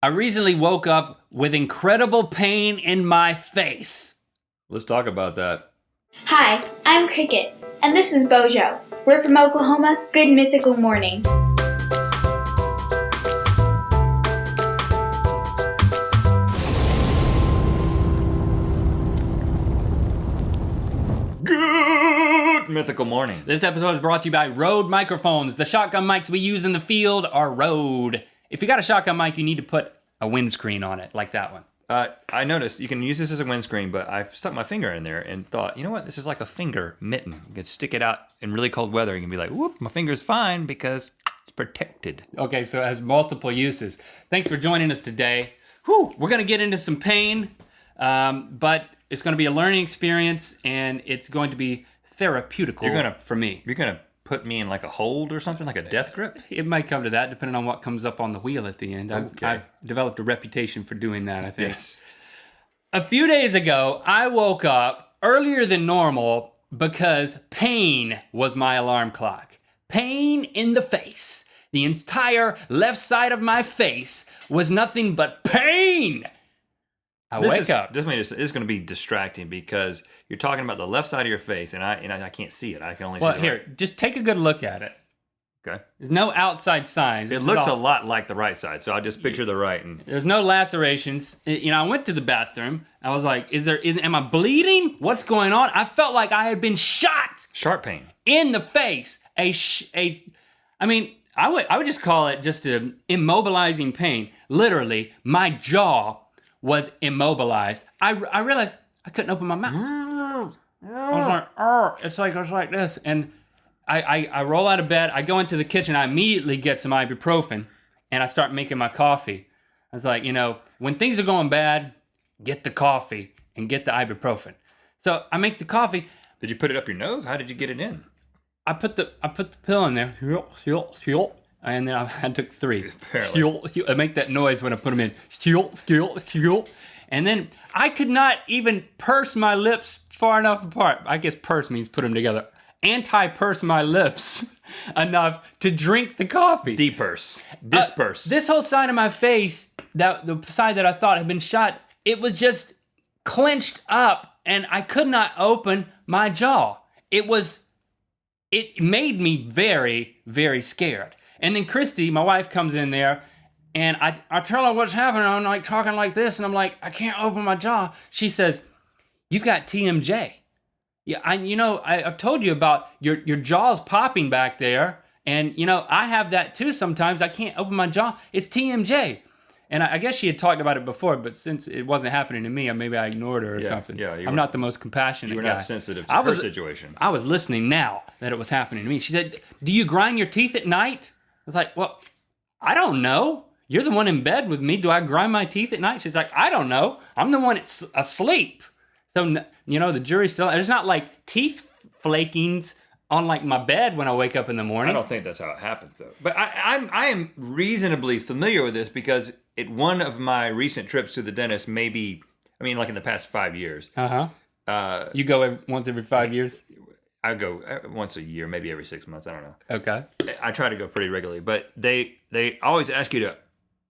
I recently woke up with incredible pain in my face. Let's talk about that. Hi, I'm Cricket, and this is Bojo. We're from Oklahoma. Good Mythical Morning. Good Mythical Morning. This episode is brought to you by Rode microphones. The shotgun mics we use in the field are Rode. If you got a shotgun mic, you need to put a windscreen on it, like that one. I noticed you can use this as a windscreen, but I've stuck my finger in there and thought, you know what? This is like a finger mitten. You can stick it out in really cold weather. You can be like, whoop, my finger's fine because it's protected. Okay, so it has multiple uses. Thanks for joining us today. Whew, we're going to get into some pain, but it's going to be a learning experience, and it's going to be therapeutical for me. You're going to put me in like a hold or something, like a death grip? It might come to that, depending on what comes up on the wheel at the end. I've developed a reputation for doing that, I think. Yes. A few days ago, I woke up earlier than normal because pain was my alarm clock. Pain in the face. The entire left side of my face was nothing but pain. I wake up. This is going to be distracting because you're talking about the left side of your face, and I can't see it. I can only see it. Here, just take a good look at it. Okay. There's no outside signs. It looks a lot like the right side, so I'll just picture the right. And there's no lacerations. I went to the bathroom. I was like, am I bleeding? What's going on? I felt like I had been shot. Sharp pain. In the face. I would just call it just an immobilizing pain. Literally, my jaw was immobilized. I realized I couldn't open my mouth. I was like, oh, it's like this. And I roll out of bed, I go into the kitchen, I immediately get some ibuprofen, and I start making my coffee. I was like, when things are going bad, get the coffee and get the ibuprofen. So I make the coffee. Did you put it up your nose? How did you get it in? I put the pill in there, and then I took 3. I make that noise when I put them in. And then I could not even purse my lips far enough apart. I guess purse means put them together. Anti-purse my lips enough to drink the coffee. Depurse. Disperse. This whole side of my face, the side that I thought had been shot, it was just clenched up, and I could not open my jaw. It made me very, very scared. And then Christy, my wife, comes in there, and I tell her what's happening. I'm like talking like this, and I'm like, I can't open my jaw. She says, "You've got TMJ." Yeah, I've told you about your jaw's popping back there, and I have that too. Sometimes I can't open my jaw. It's TMJ. And I guess she had talked about it before, but since it wasn't happening to me, maybe I ignored her or something. Yeah, I'm not the most compassionate guy. You were not sensitive to her situation. I was listening now that it was happening to me. She said, "Do you grind your teeth at night?" I was like, "Well, I don't know. You're the one in bed with me. Do I grind my teeth at night?" She's like, "I don't know. I'm the one that's asleep." So, the jury's still, there's not like teeth flakings on like my bed when I wake up in the morning. I don't think that's how it happens though. But I am reasonably familiar with this because at one of my recent trips to the dentist, like in the past 5 years. You go once every 5 years? I go once a year, maybe every 6 months. I don't know. Okay. I try to go pretty regularly, but they always ask you to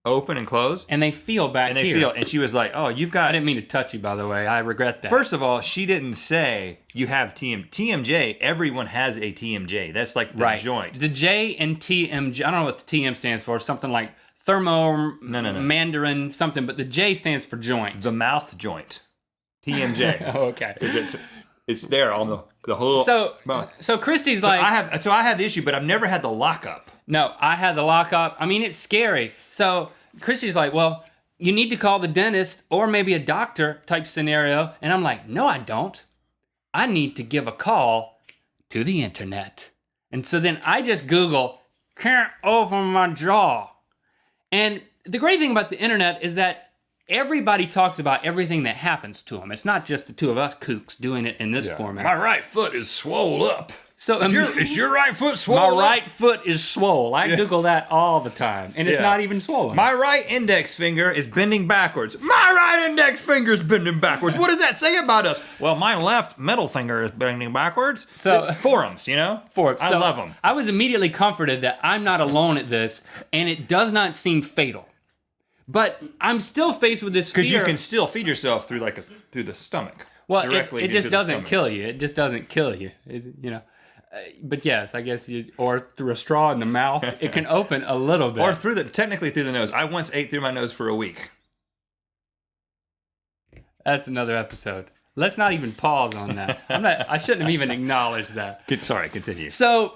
open and close. And they feel back here. And she was like, "Oh, you've got..." I didn't mean to touch you, by the way. I regret that. First of all, she didn't say you have TMJ. Everyone has a TMJ. That's like the joint. The J and TMJ, I don't know what the TM stands for. Something like Mandarin something, but the J stands for joint. The mouth joint. TMJ. Oh, okay. It's there on the whole... So Christy's like... I have the issue, but I've never had the lockup. No, I had the lockup. It's scary. So Christy's like, "Well, you need to call the dentist or maybe a doctor type scenario." And I'm like, "No, I don't. I need to give a call to the internet." And so then I just Google, "can't open my jaw." And the great thing about the internet is that everybody talks about everything that happens to them. It's not just the two of us kooks doing it in this format. My right foot is swole up. So is your right foot swole? My right foot is swole. I Google that all the time, and it's not even swollen. My right index finger is bending backwards. My right index finger is bending backwards. What does that say about us? Well, my left middle finger is bending backwards. So forums, Forums. I love them. I was immediately comforted that I'm not alone at this, and it does not seem fatal. But I'm still faced with this fear. Because you can still feed yourself through through the stomach. Well, directly it just into the doesn't stomach. kill you. It just doesn't kill you. But yes, I guess or through a straw in the mouth, it can open a little bit. Or technically through the nose. I once ate through my nose for a week. That's another episode. Let's not even pause on that. I shouldn't have even acknowledged that. Sorry, continue. So,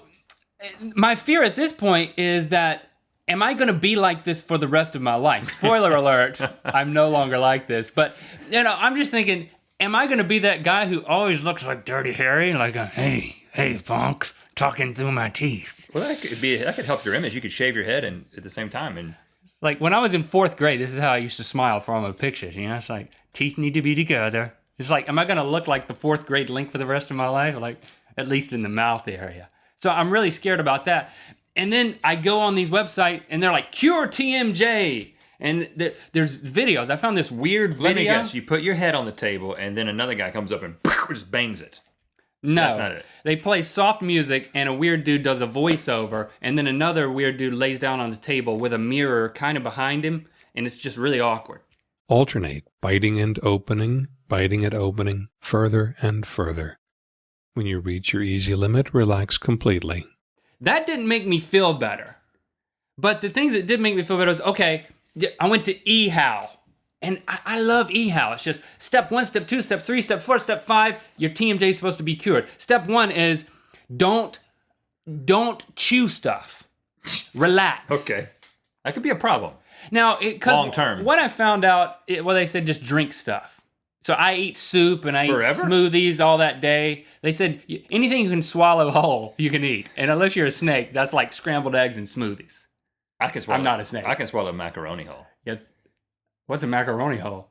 my fear at this point is that, am I going to be like this for the rest of my life? Spoiler alert, I'm no longer like this. But, I'm just thinking, am I going to be that guy who always looks like Dirty Harry? Like, hey, Funk, talking through my teeth. Well, that could help your image. You could shave your head and at the same time. And like, when I was in 4th grade, this is how I used to smile for all my pictures. It's like, teeth need to be together. It's like, am I going to look like the 4th grade Link for the rest of my life? Like, at least in the mouth area. So I'm really scared about that. And then I go on these websites, and they're like, Cure TMJ. And there's videos. I found this weird video. let me guess, you put your head on the table, and then another guy comes up and just bangs it. No, That's not it. They play soft music, and a weird dude does a voiceover, and then another weird dude lays down on the table with a mirror kind of behind him, and it's just really awkward. Alternate, biting and opening, further and further. When you reach your easy limit, relax completely. That didn't make me feel better. But the things that did make me feel better was, okay, I went to EHOW. And I love EHOW. It's just step 1, step 2, step 3, step 4, step 5. Your TMJ is supposed to be cured. Step 1 is don't chew stuff. Relax. Okay. That could be a problem. Now, Long term. What I found out, they said just drink stuff. So I eat soup and I Forever? eat smoothies all that day. They said anything you can swallow whole, you can eat. And unless you're a snake, that's like scrambled eggs and smoothies. I can swallow. I'm not a snake. I can swallow macaroni whole. Yeah. What's a macaroni hole?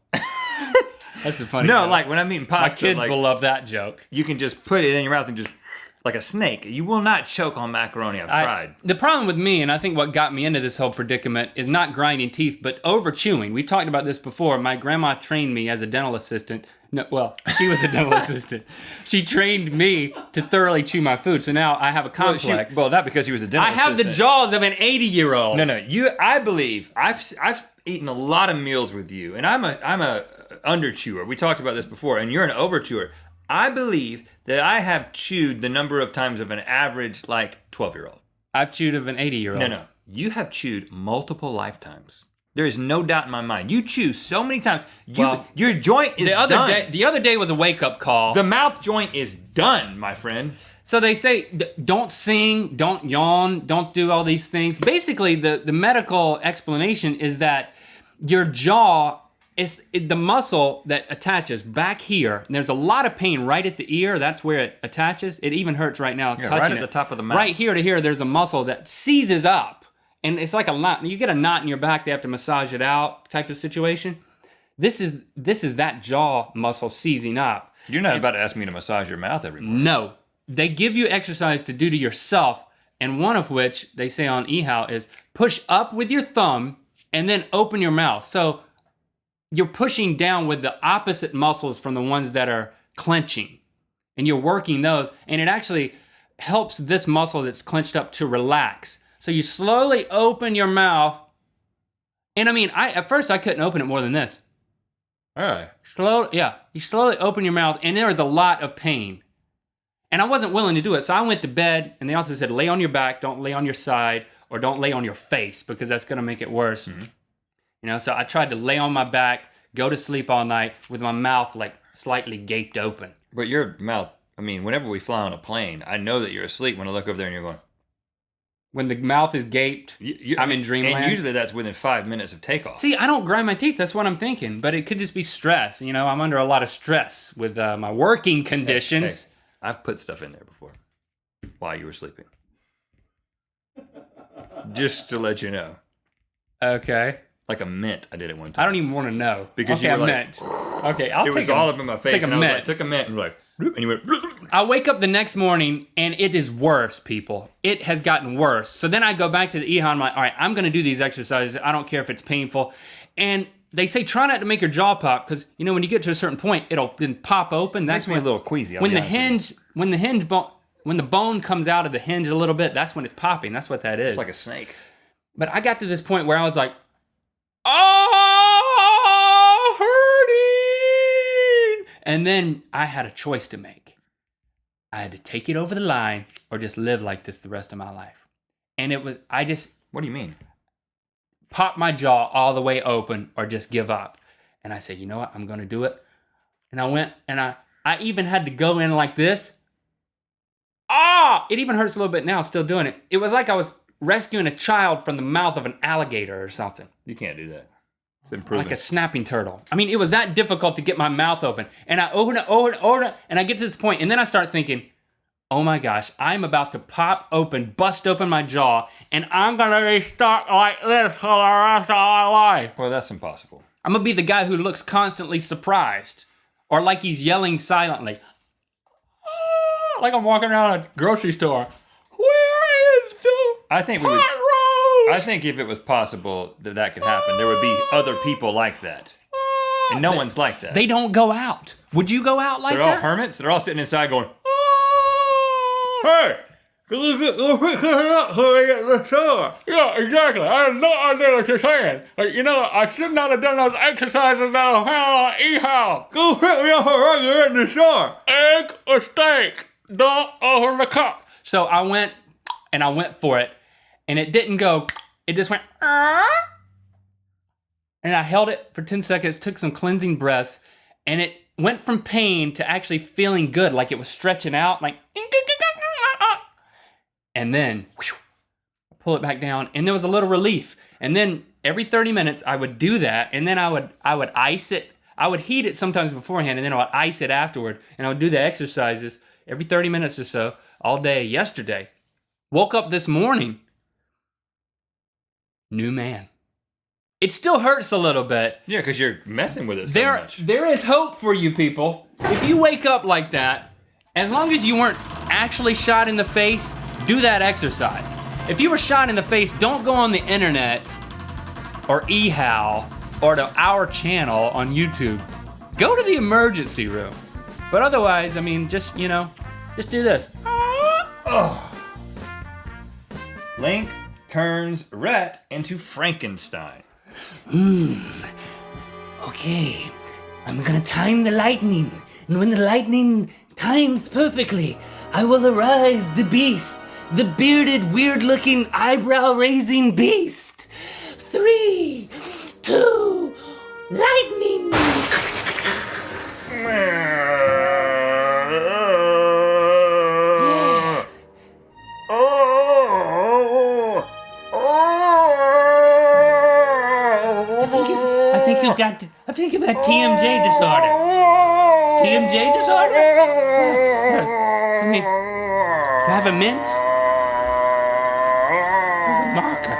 That's a funny No, joke. like when I'm eating pasta, My kids will love that joke. you can just put it in your mouth and just, like a snake. You will not choke on macaroni. I've tried. The problem with me, and I think what got me into this whole predicament, is not grinding teeth, but over chewing. We talked about this before. My grandma trained me as a dental assistant. No, well, she was a dental assistant. She trained me to thoroughly chew my food. So now I have a complex. Well, not because he was a dental I have the assistant. jaws of an 80-year-old. No. I believe I've eaten a lot of meals with you, and I'm a under chewer. We talked about this before, and you're an over chewer. I believe that I have chewed the number of times of an average 12-year-old. I've chewed of an 80-year-old. No. You have chewed multiple lifetimes. There is no doubt in my mind. You chew so many times. Your joint is done. The other day was a wake-up call. The mouth joint is done, my friend. So they say, don't sing, don't yawn, don't do all these things. Basically, the medical explanation is that your jaw is the muscle that attaches back here. And there's a lot of pain right at the ear. That's where it attaches. It even hurts right now touching right at it. the top of the mouth. Right here to here, there's a muscle that seizes up. And it's like a knot. You get a knot in your back, they have to massage it out type of situation. This is that jaw muscle seizing up. You're not about to ask me to massage your mouth every morning. No. They give you exercise to do to yourself, and one of which they say on EHOW is push up with your thumb and then open your mouth. So you're pushing down with the opposite muscles from the ones that are clenching, and you're working those, and it actually helps this muscle that's clenched up to relax. So you slowly open your mouth, and I mean, at first I couldn't open it more than this. All right. You slowly open your mouth, and there is a lot of pain. And I wasn't willing to do it, so I went to bed, and they also said, lay on your back, don't lay on your side, or don't lay on your face, because that's going to make it worse. Mm-hmm. So I tried to lay on my back, go to sleep all night with my mouth slightly gaped open. But your mouth, I mean, whenever we fly on a plane, I know that you're asleep when I look over there and you're going. When the mouth is gaped, I'm in dreamland. And usually that's within 5 minutes of takeoff. See, I don't grind my teeth. That's what I'm thinking. But it could just be stress. I'm under a lot of stress with my working conditions. Hey, I've put stuff in there before while you were sleeping. Just to let you know. Okay. Like a mint, I did it one time. I don't even want to know. Because okay, you were a like, mint. Okay, I'll it take was all up in my face. take a and I was mint. like, took a mint and and you went. I wake up the next morning and it is worse, people. It has gotten worse. So then I go back to the EHOW and I'm like, all right, I'm going to do these exercises. I don't care if it's painful. And they say try not to make your jaw pop because, when you get to a certain point, it'll then pop open. That's Makes me a little queasy. when the bone comes out of the hinge a little bit, that's when it's popping. That's what that is. It's like a snake. But I got to this point where I was like, oh, hurting. And then I had a choice to make. I had to take it over the line or just live like this the rest of my life. And What do you mean? pop my jaw all the way open or just give up. And I said, you know what? I'm going to do it. And I went and I even had to go in like this. It even hurts a little bit now, still doing it. It was like I was rescuing a child from the mouth of an alligator or something. You can't do that. It's been proven. Like a snapping turtle. I mean, it was that difficult to get my mouth open. And I open it, and I get to this point, and then I start thinking, oh my gosh, I'm about to pop open, bust open my jaw, and I'm gonna be stuck like this for the rest of my life. Well, that's impossible. I'm gonna be the guy who looks constantly surprised, or like he's yelling silently. Like I'm walking around a grocery store. Where is the I think pot roast? I think if it was possible that could happen, there would be other people like that. And no one's like that. They don't go out. Would you go out like They're all that? hermits. They're all sitting inside going, hey, go pick it up so I get the store. Yeah, exactly. I have no idea what you're saying. Like, you know, I should not have done those exercises that I found on eHealth. Go pick me up right there in the store. Egg or steak? Don't open the cup. So I went for it, and it didn't go. It just went, and I held it for 10 seconds, took some cleansing breaths, and it went from pain to actually feeling good, like it was stretching out, like, and then pull it back down, and there was a little relief. And then every 30 minutes I would do that, and then I would ice it. I would heat it sometimes beforehand, and then I would ice it afterward, and I would do the exercises every 30 minutes or so all day yesterday. Woke up this morning, new man. It still hurts a little bit. Yeah, because you're messing with it so much. There is hope for you people. If you wake up like that, as long as you weren't actually shot in the face, do that exercise. If you were shot in the face, don't go on the internet or eHow or to our channel on YouTube. Go to the emergency room. But otherwise, I mean, just do this. Link turns Rhett into Frankenstein. Okay, I'm gonna time the lightning, and when the lightning times perfectly, I will arise the beast, the bearded, weird-looking, eyebrow-raising beast. 3, 2, lightning! Yes. I think you've got TMJ disorder. TMJ disorder? I mean, you have a mint? You have a marker.